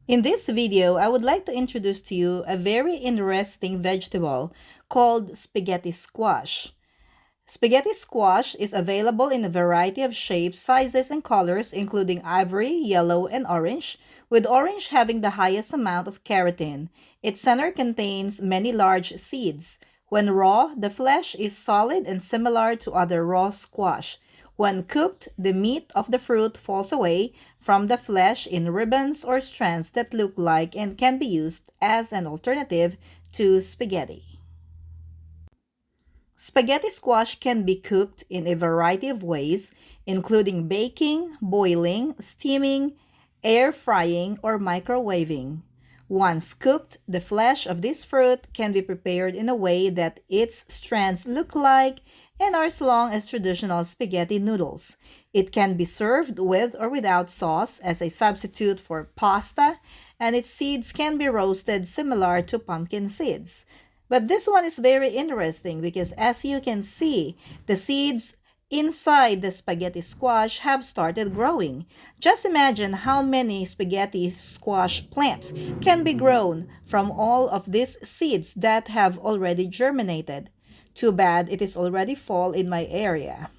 In this video, I would like to introduce to you a very interesting vegetable called spaghetti squash. Spaghetti squash is available in a variety of shapes, sizes, and colors, including ivory, yellow, and orange, with orange having the highest amount of keratin. Its center contains many large seeds. When raw, the flesh is solid and similar to other raw squash. When cooked, the meat of the fruit falls away from the flesh in ribbons or strands that look like and can be used as an alternative to spaghetti. Spaghetti squash can be cooked in a variety of ways, including baking, boiling, steaming, air frying, or microwaving. Once cooked, the flesh of this fruit can be prepared in a way that its strands look like and are as long as traditional spaghetti noodles. It can be served with or without sauce as a substitute for pasta, and its seeds can be roasted similar to pumpkin seeds. But this one is very interesting because as you can see, the seeds inside the spaghetti squash have started growing. Just imagine how many spaghetti squash plants can be grown from all of these seeds that have already germinated. Too bad it is already fall in my area.